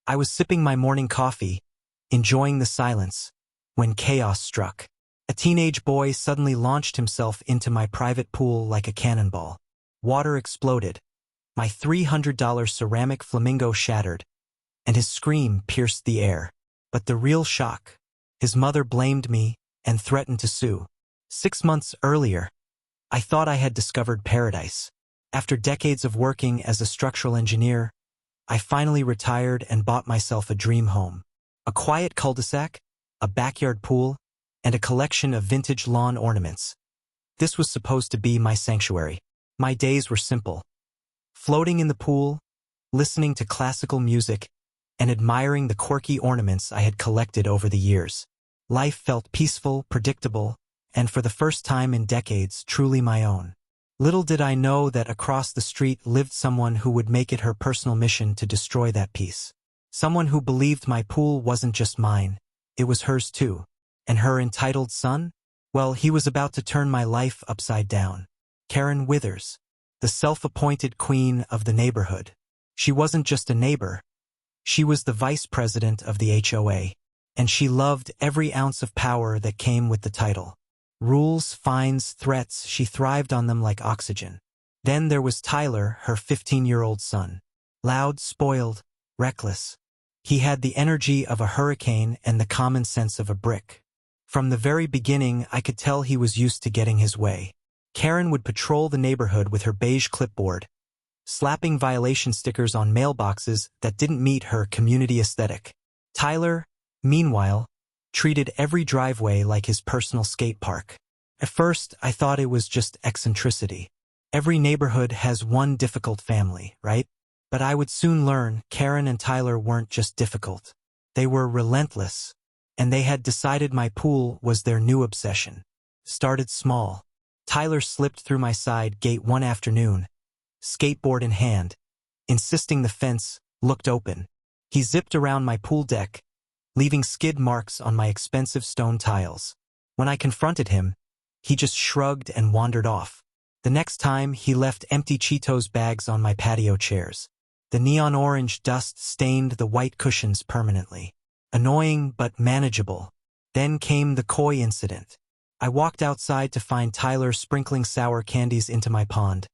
I was sipping my morning coffee, enjoying the silence, when chaos struck. A teenage boy suddenly launched himself into my private pool like a cannonball. Water exploded. My $300 ceramic flamingo shattered, and his scream pierced the air. But the real shock, his mother blamed me and threatened to sue. 6 months earlier, I thought I had discovered paradise. After decades of working as a structural engineer, I finally retired and bought myself a dream home. A quiet cul-de-sac, a backyard pool, and a collection of vintage lawn ornaments. This was supposed to be my sanctuary. My days were simple. Floating in the pool, listening to classical music, and admiring the quirky ornaments I had collected over the years. Life felt peaceful, predictable, and for the first time in decades, truly my own. Little did I know that across the street lived someone who would make it her personal mission to destroy that peace. Someone who believed my pool wasn't just mine, it was hers too. And her entitled son? Well, he was about to turn my life upside down. Karen Withers, the self-appointed queen of the neighborhood. She wasn't just a neighbor. She was the vice president of the HOA, and she loved every ounce of power that came with the title. Rules, fines, threats, she thrived on them like oxygen. Then there was Tyler, her 15-year-old son. Loud, spoiled, reckless. He had the energy of a hurricane and the common sense of a brick. From the very beginning, I could tell he was used to getting his way. Karen would patrol the neighborhood with her beige clipboard, slapping violation stickers on mailboxes that didn't meet her community aesthetic. Tyler, meanwhile, treated every driveway like his personal skate park. At first, I thought it was just eccentricity. Every neighborhood has one difficult family, right? But I would soon learn Karen and Tyler weren't just difficult. They were relentless, and they had decided my pool was their new obsession. Started small. Tyler slipped through my side gate one afternoon, skateboard in hand, insisting the fence looked open. He zipped around my pool deck, leaving skid marks on my expensive stone tiles. When I confronted him, he just shrugged and wandered off. The next time, he left empty Cheetos bags on my patio chairs. The neon orange dust stained the white cushions permanently. Annoying but manageable. Then came the koi incident. I walked outside to find Tyler sprinkling sour candies into my pond,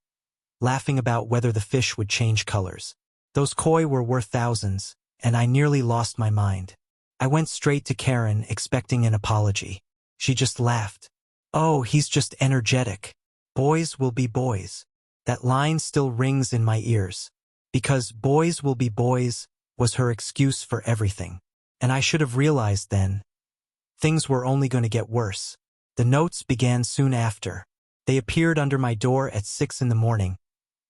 laughing about whether the fish would change colors. Those koi were worth thousands, and I nearly lost my mind. I went straight to Karen, expecting an apology. She just laughed. "Oh, he's just energetic. Boys will be boys." That line still rings in my ears. Because boys will be boys was her excuse for everything. And I should have realized then. Things were only going to get worse. The notes began soon after. They appeared under my door at 6 in the morning,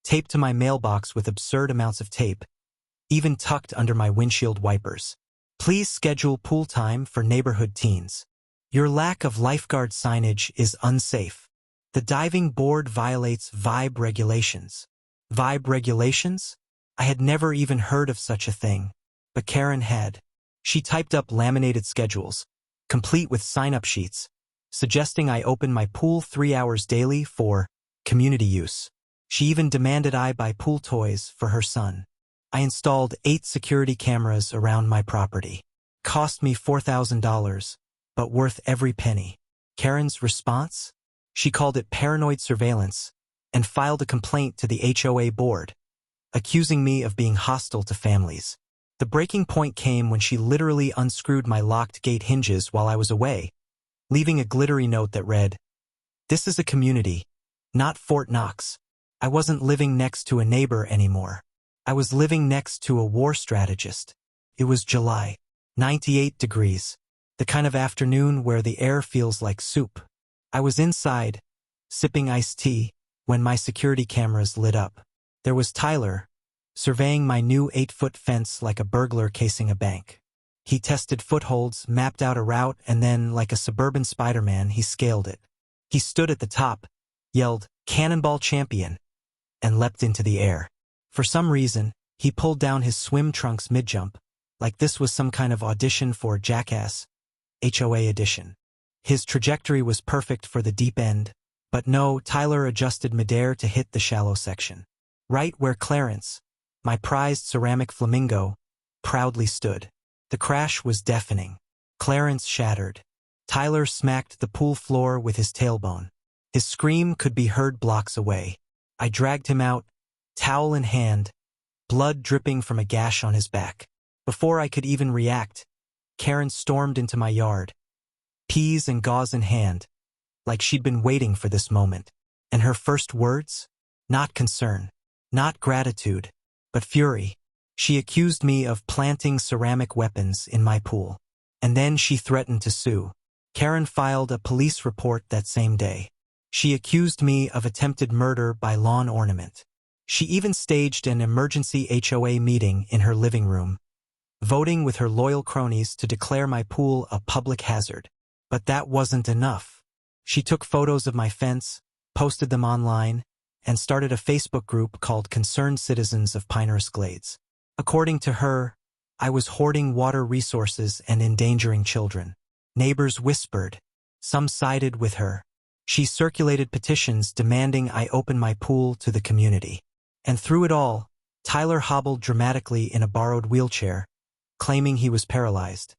taped to my mailbox with absurd amounts of tape, even tucked under my windshield wipers. Please schedule pool time for neighborhood teens. Your lack of lifeguard signage is unsafe. The diving board violates vibe regulations. Vibe regulations? I had never even heard of such a thing, but Karen had. She typed up laminated schedules, complete with sign-up sheets, suggesting I open my pool 3 hours daily for community use. She even demanded I buy pool toys for her son. I installed 8 security cameras around my property. Cost me $4,000, but worth every penny. Karen's response? She called it paranoid surveillance and filed a complaint to the HOA board, accusing me of being hostile to families. The breaking point came when she literally unscrewed my locked gate hinges while I was away, leaving a glittery note that read, "This is a community, not Fort Knox." I wasn't living next to a neighbor anymore. I was living next to a war strategist. It was July, 98 degrees, the kind of afternoon where the air feels like soup. I was inside, sipping iced tea, when my security cameras lit up. There was Tyler, surveying my new 8-foot fence like a burglar casing a bank. He tested footholds, mapped out a route, and then, like a suburban Spider-Man, he scaled it. He stood at the top, yelled, "Cannonball champion," and leapt into the air. For some reason, he pulled down his swim trunks mid-jump, like this was some kind of audition for Jackass, HOA edition. His trajectory was perfect for the deep end, but no, Tyler adjusted midair to hit the shallow section. Right where Clarence, my prized ceramic flamingo, proudly stood. The crash was deafening. Clarence shattered. Tyler smacked the pool floor with his tailbone. His scream could be heard blocks away. I dragged him out, towel in hand, blood dripping from a gash on his back. Before I could even react, Karen stormed into my yard, peas and gauze in hand, like she'd been waiting for this moment. And her first words? Not concern, not gratitude, but fury. She accused me of planting ceramic weapons in my pool. And then she threatened to sue. Karen filed a police report that same day. She accused me of attempted murder by lawn ornament. She even staged an emergency HOA meeting in her living room, voting with her loyal cronies to declare my pool a public hazard. But that wasn't enough. She took photos of my fence, posted them online, and started a Facebook group called Concerned Citizens of Pinehurst Glades. According to her, I was hoarding water resources and endangering children. Neighbors whispered. Some sided with her. She circulated petitions demanding I open my pool to the community. And through it all, Tyler hobbled dramatically in a borrowed wheelchair, claiming he was paralyzed.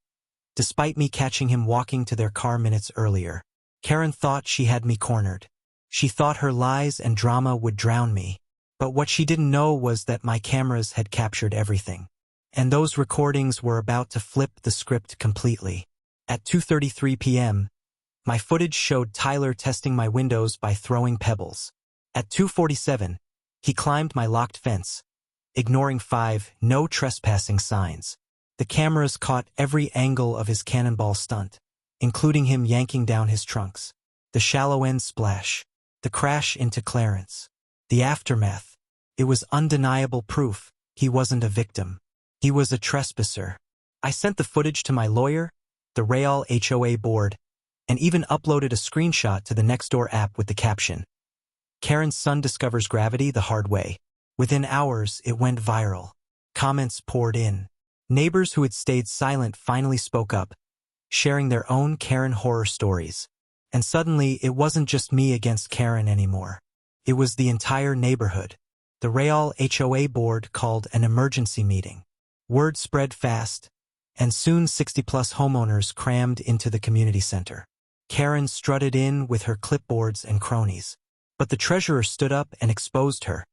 Despite me catching him walking to their car minutes earlier, Karen thought she had me cornered. She thought her lies and drama would drown me. But what she didn't know was that my cameras had captured everything. And those recordings were about to flip the script completely. At 2:33 p.m., my footage showed Tyler testing my windows by throwing pebbles. At 2:47, he climbed my locked fence, ignoring 5 no trespassing signs. The cameras caught every angle of his cannonball stunt, including him yanking down his trunks. The shallow end splash, the crash into Clarence, the aftermath. It was undeniable proof he wasn't a victim. He was a trespasser. I sent the footage to my lawyer, the Real HOA board, and even uploaded a screenshot to the Nextdoor app with the caption, "Karen's son discovers gravity the hard way." Within hours, it went viral. Comments poured in. Neighbors who had stayed silent finally spoke up, sharing their own Karen horror stories. And suddenly, it wasn't just me against Karen anymore. It was the entire neighborhood. The Real HOA board called an emergency meeting. Word spread fast, and soon 60-plus homeowners crammed into the community center. Karen strutted in with her clipboards and cronies. But the treasurer stood up and exposed her.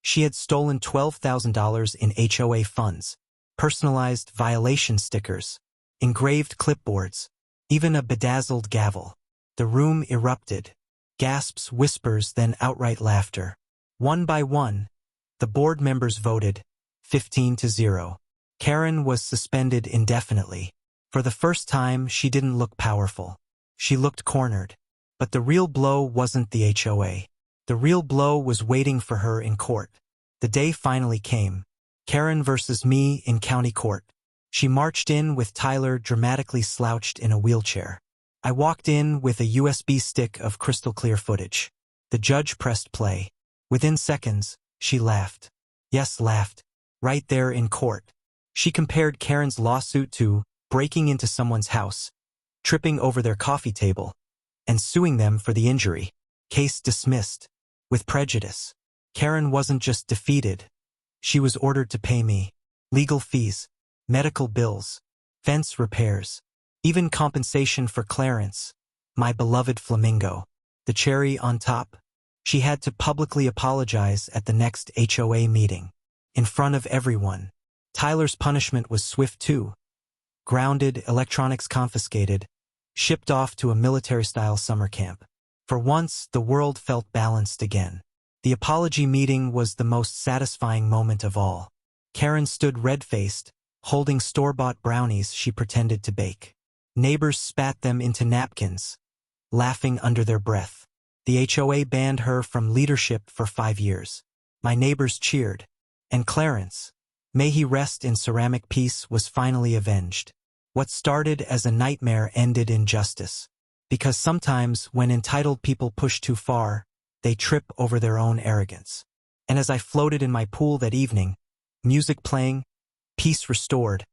She had stolen $12,000 in HOA funds, personalized violation stickers, engraved clipboards, even a bedazzled gavel. The room erupted. Gasps, whispers, then outright laughter. One by one, the board members voted, 15-0. Karen was suspended indefinitely. For the first time, she didn't look powerful. She looked cornered. But the real blow wasn't the HOA. The real blow was waiting for her in court. The day finally came. Karen versus me in county court. She marched in with Tyler dramatically slouched in a wheelchair. I walked in with a USB stick of crystal clear footage. The judge pressed play. Within seconds, she laughed. Yes, laughed. Right there in court. She compared Karen's lawsuit to breaking into someone's house, tripping over their coffee table, and suing them for the injury. Case dismissed. With prejudice. Karen wasn't just defeated. She was ordered to pay me. Legal fees, medical bills, fence repairs, even compensation for Clarence, my beloved flamingo. The cherry on top. She had to publicly apologize at the next HOA meeting. In front of everyone. Tyler's punishment was swift too. Grounded, electronics confiscated, shipped off to a military-style summer camp. For once, the world felt balanced again. The apology meeting was the most satisfying moment of all. Karen stood red-faced, holding store-bought brownies she pretended to bake. Neighbors spat them into napkins, laughing under their breath. The HOA banned her from leadership for 5 years. My neighbors cheered. And Clarence, may he rest in ceramic peace, was finally avenged. What started as a nightmare ended in justice. Because sometimes, when entitled people push too far, they trip over their own arrogance. And as I floated in my pool that evening, music playing, peace restored,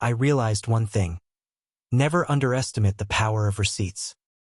I realized one thing. Never underestimate the power of receipts.